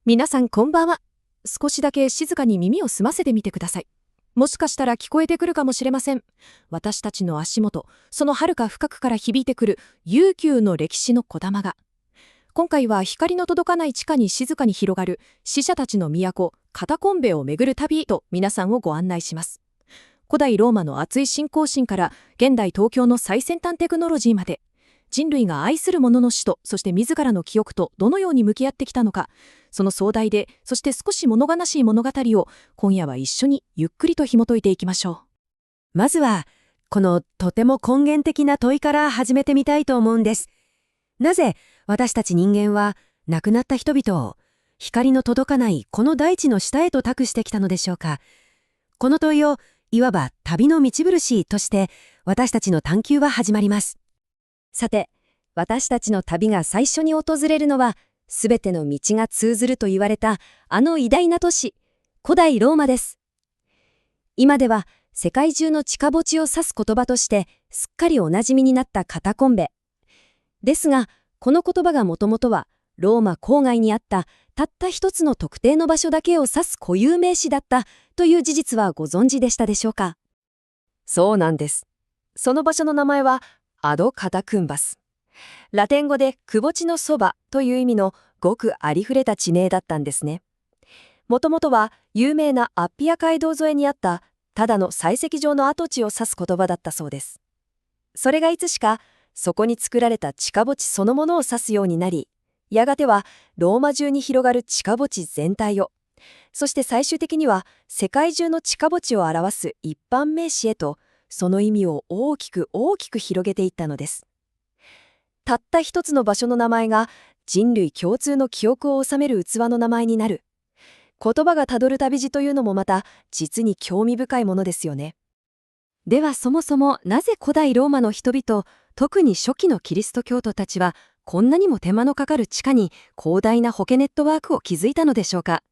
皆さんこんばんは。少しだけ静かに耳を澄ませてみてください。もしかしたら聞こえてくるかもしれません。私たちの足元、その遥か深くから響いてくる悠久の歴史の小玉が。今回は光の届かない地下に静かに広がる死者たちの都、カタコンベを巡る旅と皆さんをご案内します。古代ローマの熱い信仰心から現代東京の最先端テクノロジーまで、人類が愛する者の死と、そして自らの記憶とどのように向き合ってきたのか、その壮大で、そして少し物悲しい物語を今夜は一緒にゆっくりと紐解いていきましょう。まずは、このとても根源的な問いから始めてみたいと思うんです。なぜ私たち人間は亡くなった人々を光の届かないこの大地の下へと託してきたのでしょうか。この問いをいわば旅の道印として私たちの探求は始まります。さて、私たちの旅が最初に訪れるのは、すべての道が通ずると言われたあの偉大な都市、古代ローマです。今では世界中の地下墓地を指す言葉としてすっかりおなじみになったカタコンベ。ですが、この言葉がもともとはローマ郊外にあったたった一つの特定の場所だけを指す固有名詞だったという事実はご存知でしたでしょうか。そうなんです。その場所の名前はアド・カタクンバス。ラテン語でくぼ地のそばという意味のごくありふれた地名だったんですね。もともとは有名なアッピア街道沿いにあったただの採石場の跡地を指す言葉だったそうです。それがいつしかそこに作られた地下墓地そのものを指すようになり、やがてはローマ中に広がる地下墓地全体を、そして最終的には世界中の地下墓地を表す一般名詞へと、その意味を大きく広げていったのです。たった一つの場所の名前が人類共通の記憶を収める器の名前になる。言葉がたどる旅路というのもまた実に興味深いものですよね。ではそもそもなぜ古代ローマの人々、特に初期のキリスト教徒たちはこんなにも手間のかかる地下に広大な保家ネットワークを築いたのでしょうか。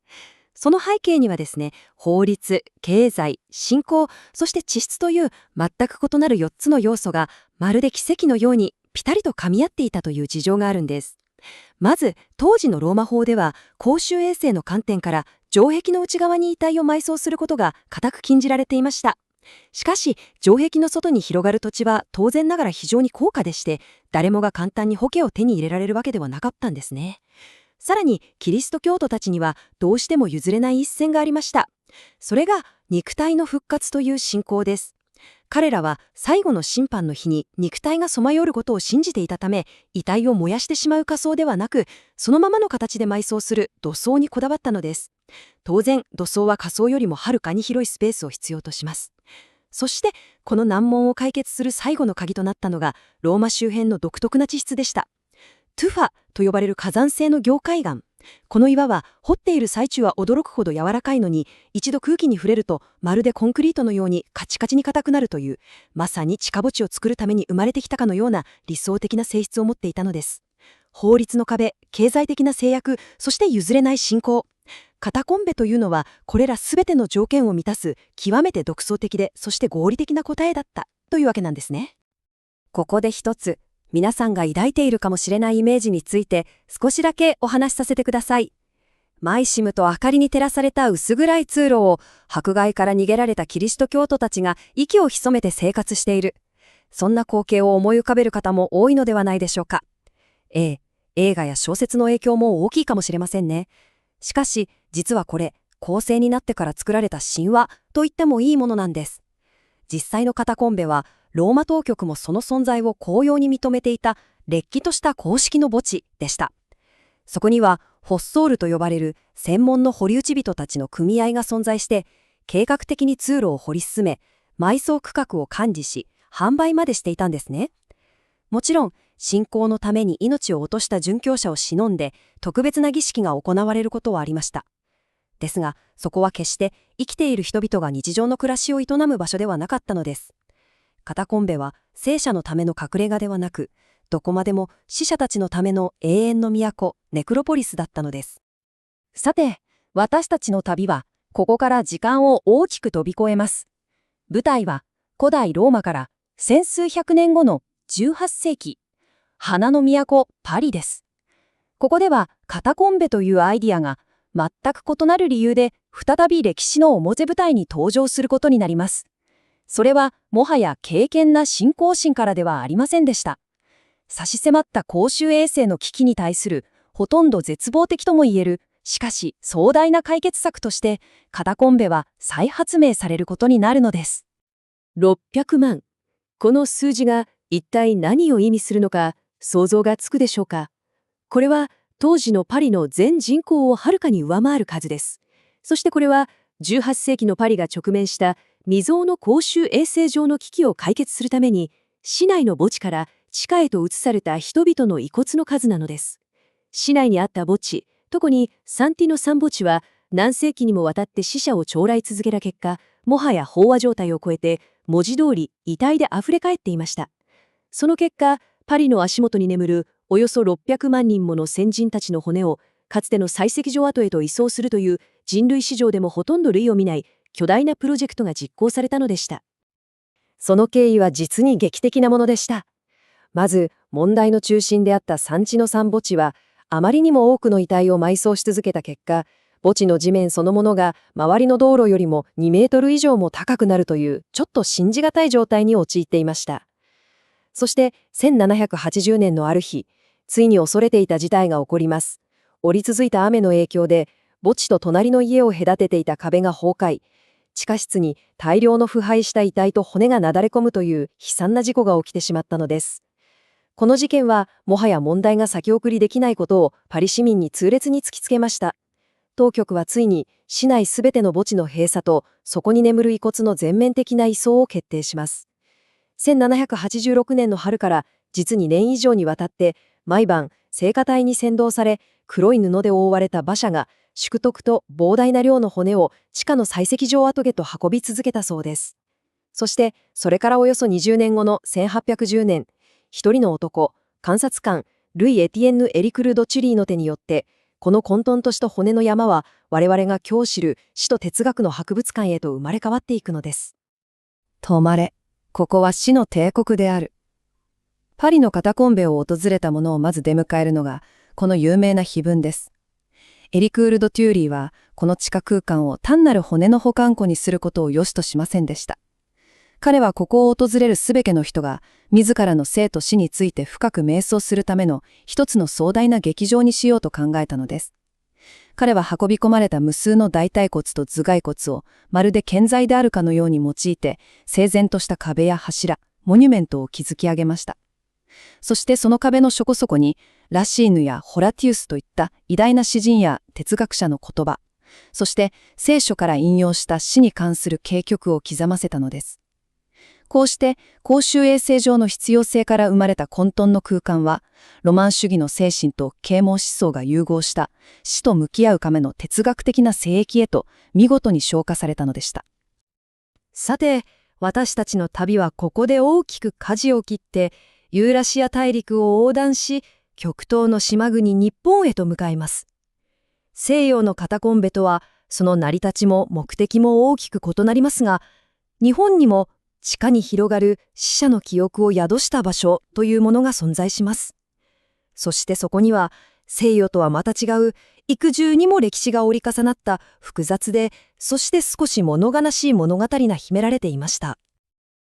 その背景にはですね、法律、経済、信仰、そして地質という全く異なる4つの要素がまるで奇跡のようにピタリと噛み合っていたという事情があるんです。まず、当時のローマ法では公衆衛生の観点から城壁の内側に遺体を埋葬することが固く禁じられていました。しかし、城壁の外に広がる土地は当然ながら非常に高価でして、誰もが簡単に桶を手に入れられるわけではなかったんですね。さらに、キリスト教徒たちにはどうしても譲れない一線がありました。それが肉体の復活という信仰です。彼らは最後の審判の日に肉体が染まよることを信じていたため、遺体を燃やしてしまう火葬ではなく、そのままの形で埋葬する土葬にこだわったのです。当然、土葬は火葬よりもはるかに広いスペースを必要とします。そして、この難問を解決する最後の鍵となったのが、ローマ周辺の独特な地質でした。トゥファと呼ばれる火山性の凝灰岩。この岩は掘っている最中は驚くほど柔らかいのに、一度空気に触れるとまるでコンクリートのようにカチカチに硬くなるという、まさに地下墓地を作るために生まれてきたかのような理想的な性質を持っていたのです。法律の壁、経済的な制約、そして譲れない信仰。カタコンベというのはこれらすべての条件を満たす極めて独創的で、そして合理的な答えだったというわけなんですね。ここで一つ、皆さんが抱いているかもしれないイメージについて少しだけお話しさせてください。マイシムと明かりに照らされた薄暗い通路を迫害から逃げられたキリスト教徒たちが息を潜めて生活している。そんな光景を思い浮かべる方も多いのではないでしょうか。映画や小説の影響も大きいかもしれませんね。しかし、実はこれ、後世になってから作られた神話と言ってもいいものなんです。実際のカタコンベは、ローマ当局もその存在を公用に認めていた、れっきとした公式の墓地でした。そこには、フォッソールと呼ばれる専門の掘り打ち人たちの組合が存在して、計画的に通路を掘り進め、埋葬区画を管理し、販売までしていたんですね。もちろん、信仰のために命を落とした殉教者を偲んで、特別な儀式が行われることはありました。ですが、そこは決して生きている人々が日常の暮らしを営む場所ではなかったのです。カタコンベは聖者のための隠れ家ではなく、どこまでも死者たちのための永遠の都、ネクロポリスだったのです。さて、私たちの旅は、ここから時間を大きく飛び越えます。舞台は、古代ローマから千数百年後の18世紀、花の都パリです。ここではカタコンベというアイディアが全く異なる理由で再び歴史の表舞台に登場することになります。それはもはや敬虔な信仰心からではありませんでした。差し迫った公衆衛生の危機に対するほとんど絶望的とも言える、しかし壮大な解決策としてカタコンベは再発明されることになるのです。600万。この数字が一体何を意味するのか想像がつくでしょうか。これは当時のパリの全人口をはるかに上回る数です。そしてこれは18世紀のパリが直面した未曾有の公衆衛生上の危機を解決するために市内の墓地から地下へと移された人々の遺骨の数なのです。市内にあった墓地、特にサンティノ山墓地は何世紀にもわたって死者を弔来続けた結果、もはや飽和状態を超えて文字通り遺体で溢れ返っていました。その結果、パリの足元に眠るおよそ600万人もの先人たちの骨をかつての採石場跡へと移送するという人類史上でもほとんど類を見ない巨大なプロジェクトが実行されたのでした。その経緯は実に劇的なものでした。まず、問題の中心であったサンティノ山墓地は、あまりにも多くの遺体を埋葬し続けた結果、墓地の地面そのものが周りの道路よりも2メートル以上も高くなるというちょっと信じがたい状態に陥っていました。そして1780年のある日、ついに恐れていた事態が起こります。降り続いた雨の影響で、墓地と隣の家を隔てていた壁が崩壊、地下室に大量の腐敗した遺体と骨がなだれ込むという悲惨な事故が起きてしまったのです。この事件はもはや問題が先送りできないことをパリ市民に痛烈に突きつけました。当局はついに市内すべての墓地の閉鎖とそこに眠る遺骨の全面的な移送を決定します。1786年の春から実に年以上にわたって毎晩聖歌隊に先導され黒い布で覆われた馬車が粛々と膨大な量の骨を地下の採石場跡へと運び続けたそうです。そしてそれからおよそ20年後の1810年、一人の男、監察官ルイ・エティエンヌ・エリクル・ド・チュリーの手によってこの混沌とした骨の山は我々が今日知る死と哲学の博物館へと生まれ変わっていくのです。止まれ。ここは死の帝国である。パリのカタコンベを訪れた者をまず出迎えるのがこの有名な碑文です。エリクール・ド・テューリーはこの地下空間を単なる骨の保管庫にすることを良しとしませんでした。彼はここを訪れるすべての人が自らの生と死について深く瞑想するための一つの壮大な劇場にしようと考えたのです。彼は運び込まれた無数の大腿骨と頭蓋骨をまるで建材であるかのように用いて整然とした壁や柱、モニュメントを築き上げました。そしてその壁の底々にラシーヌやホラティウスといった偉大な詩人や哲学者の言葉、そして聖書から引用した死に関する警曲を刻ませたのです。こうして公衆衛生上の必要性から生まれた混沌の空間は、ロマン主義の精神と啓蒙思想が融合した死と向き合うための哲学的な聖域へと見事に昇華されたのでした。さて、私たちの旅はここで大きく舵を切って、ユーラシア大陸を横断し、極東の島国日本へと向かいます。西洋のカタコンベとは、その成り立ちも目的も大きく異なりますが、日本にも地下に広がる死者の記憶を宿した場所というものが存在します。そしてそこには西洋とはまた違う幾重にも歴史が折り重なった複雑で、そして少し物悲しい物語が秘められていました。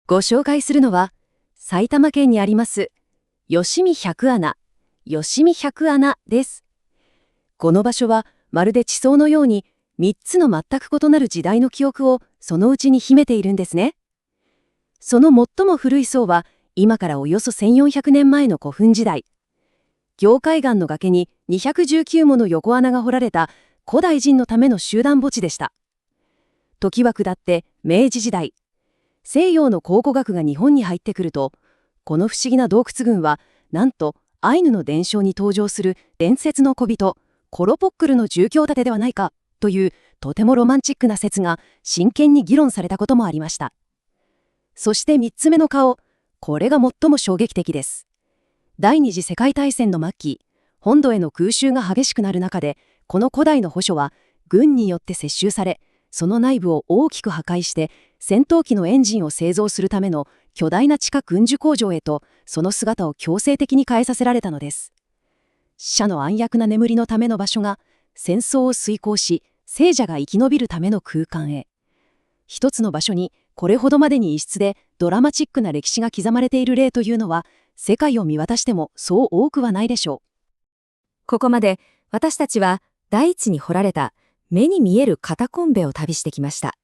ご紹介するのは埼玉県にあります吉見百穴、吉見百穴です。この場所はまるで地層のように3つの全く異なる時代の記憶をそのうちに秘めているんですね。その最も古い層は今からおよそ1400年前の古墳時代。凝海岸の崖に219もの横穴が掘られた古代人のための集団墓地でした。時は下って明治時代、西洋の考古学が日本に入ってくると、この不思議な洞窟群はなんとアイヌの伝承に登場する伝説の小人コロポックルの住居建てではないかというとてもロマンチックな説が真剣に議論されたこともありました。そして3つ目の顔、これが最も衝撃的です。第二次世界大戦の末期、本土への空襲が激しくなる中で、この古代の墓所は軍によって接収され、その内部を大きく破壊して戦闘機のエンジンを製造するための巨大な地下軍需工場へとその姿を強制的に変えさせられたのです。死者の暗躍な眠りのための場所が戦争を遂行し、聖者が生き延びるための空間へ。一つの場所にこれほどまでに異質でドラマチックな歴史が刻まれている例というのは、世界を見渡してもそう多くはないでしょう。ここまで私たちは大地に掘られた目に見えるカタコンベを旅してきました。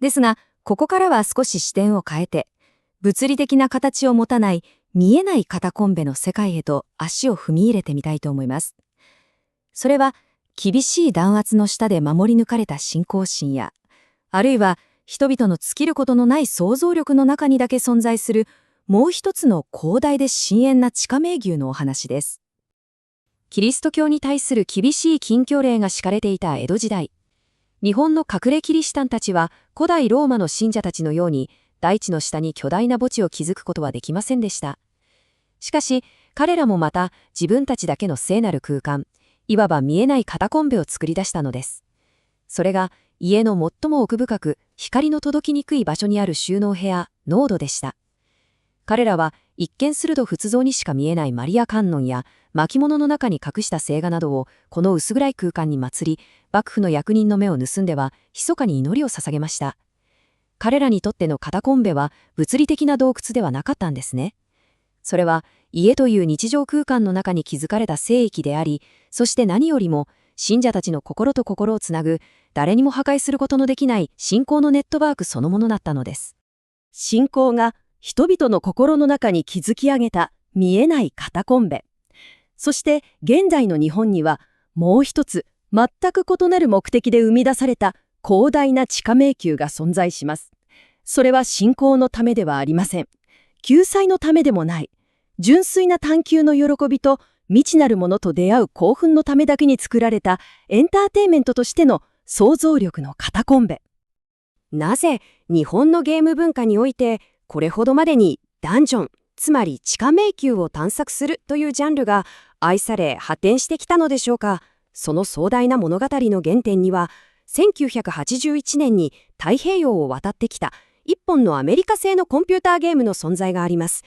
ですが、ここからは少し視点を変えて、物理的な形を持たない見えないカタコンベの世界へと足を踏み入れてみたいと思います。それは厳しい弾圧の下で守り抜かれた信仰心や、あるいは人々の尽きることのない想像力の中にだけ存在するもう一つの広大で深遠な地下迷宮のお話です。キリスト教に対する厳しい禁教令が敷かれていた江戸時代、日本の隠れキリシタンたちは古代ローマの信者たちのように大地の下に巨大な墓地を築くことはできませんでした。しかし彼らもまた自分たちだけの聖なる空間、いわば見えないカタコンベを作り出したのです。それが家の最も奥深く光の届きにくい場所にある収納部屋、ノードでした。彼らは一見すると仏像にしか見えないマリア観音や巻物の中に隠した聖画などをこの薄暗い空間に祀り、幕府の役人の目を盗んでは密かに祈りを捧げました。彼らにとってのカタコンベは物理的な洞窟ではなかったんですね。それは家という日常空間の中に築かれた聖域であり、そして何よりも信者たちの心と心をつなぐ誰にも破壊することのできない信仰のネットワークそのものだったのです。信仰が人々の心の中に築き上げた見えないカタコンベ。そして現在の日本にはもう一つ全く異なる目的で生み出された広大な地下迷宮が存在します。それは信仰のためではありません。救済のためでもない。純粋な探求の喜びと未知なるものと出会う興奮のためだけに作られたエンターテインメントとしての想像力のカタコンベ。なぜ日本のゲーム文化においてこれほどまでにダンジョン、つまり地下迷宮を探索するというジャンルが愛され発展してきたのでしょうか。その壮大な物語の原点には、1981年に太平洋を渡ってきた一本のアメリカ製のコンピューターゲームの存在があります。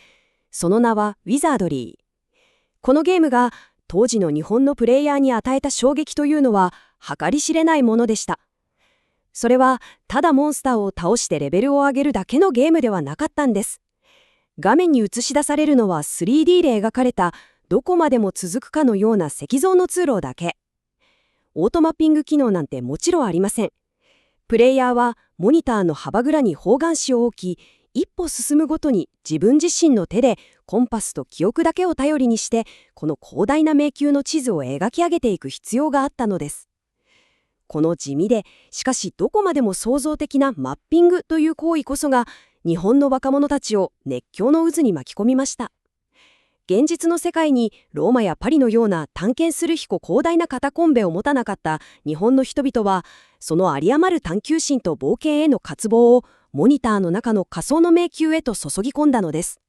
その名はウィザードリー。このゲームが当時の日本のプレイヤーに与えた衝撃というのは計り知れないものでした。それはただモンスターを倒してレベルを上げるだけのゲームではなかったんです。画面に映し出されるのは 3D で描かれたどこまでも続くかのような石像の通路だけ。オートマッピング機能なんてもちろんありません。プレイヤーはモニターの幅蔵に方眼紙を置き、一歩進むごとに自分自身の手でコンパスと記憶だけを頼りにして、この広大な迷宮の地図を描き上げていく必要があったのです。この地味で、しかしどこまでも創造的なマッピングという行為こそが、日本の若者たちを熱狂の渦に巻き込みました。現実の世界にローマやパリのような探検する彦広大なカタコンベを持たなかった日本の人々は、その有り余る探求心と冒険への渇望をモニターの中の仮想の迷宮へと注ぎ込んだのです。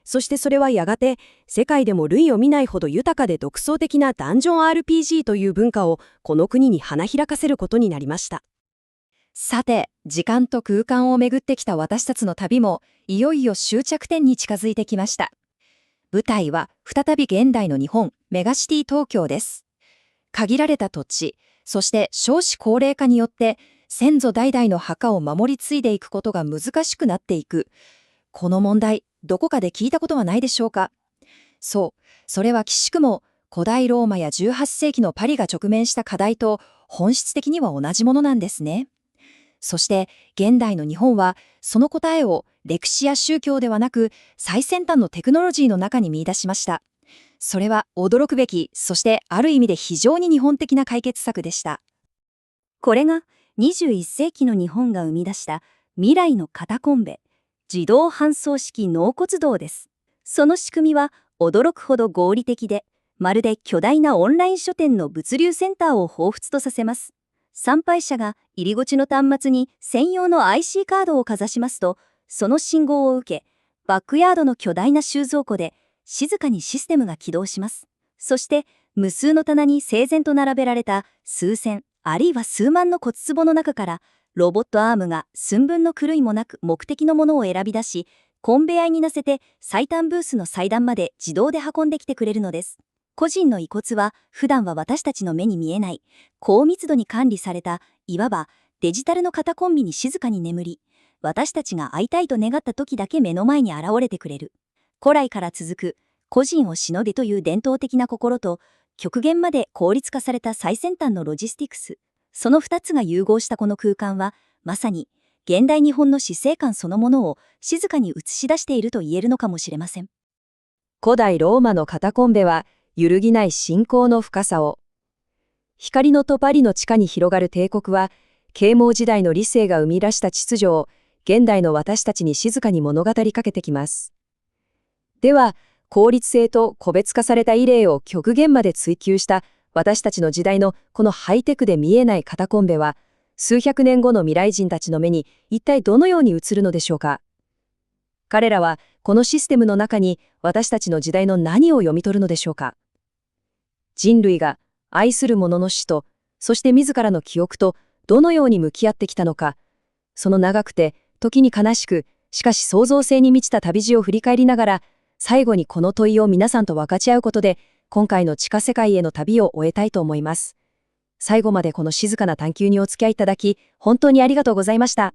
そしてそれはやがて世界でも類を見ないほど豊かで独創的なダンジョン RPG という文化をこの国に花開かせることになりました。さて、時間と空間を巡ってきた私たちの旅もいよいよ終着点に近づいてきました。舞台は再び現代の日本、メガシティ東京です。限られた土地、そして少子高齢化によって先祖代々の墓を守り継いでいくことが難しくなっていく。この問題、どこかで聞いたことはないでしょうか。そう、それは奇しくも古代ローマや18世紀のパリが直面した課題と本質的には同じものなんですね。そして現代の日本はその答えを歴史や宗教ではなく最先端のテクノロジーの中に見出しました。それは驚くべき、そしてある意味で非常に日本的な解決策でした。これが21世紀の日本が生み出した未来のカタコンベ、自動搬送式納骨堂です。その仕組みは驚くほど合理的で、まるで巨大なオンライン書店の物流センターを彷彿とさせます。参拝者が入り口の端末に専用の IC カードをかざしますと、その信号を受け、バックヤードの巨大な収蔵庫で静かにシステムが起動します。そして、無数の棚に整然と並べられた数千、あるいは数万の骨壺の中から、ロボットアームが寸分の狂いもなく目的のものを選び出し、コンベヤーに乗せて最短ブースの祭壇まで自動で運んできてくれるのです。個人の遺骨は普段は私たちの目に見えない高密度に管理されたいわばデジタルのカタコンビに静かに眠り、私たちが会いたいと願った時だけ目の前に現れてくれる。古来から続く個人を忍べという伝統的な心と極限まで効率化された最先端のロジスティクス、その2つが融合したこの空間はまさに現代日本の死生観そのものを静かに映し出していると言えるのかもしれません。古代ローマのカタコンベは揺るぎない信仰の深さを。光のとパリの地下に広がる帝国は、啓蒙時代の理性が生み出した秩序を、現代の私たちに静かに物語りかけてきます。では、効率性と個別化された異例を極限まで追求した私たちの時代のこのハイテクで見えないカタコンベは、数百年後の未来人たちの目に一体どのように映るのでしょうか。彼らはこのシステムの中に私たちの時代の何を読み取るのでしょうか。人類が愛する者の死と、そして自らの記憶とどのように向き合ってきたのか、その長くて時に悲しく、しかし創造性に満ちた旅路を振り返りながら、最後にこの問いを皆さんと分かち合うことで、今回の地下世界への旅を終えたいと思います。最後までこの静かな探求にお付き合いいただき、本当にありがとうございました。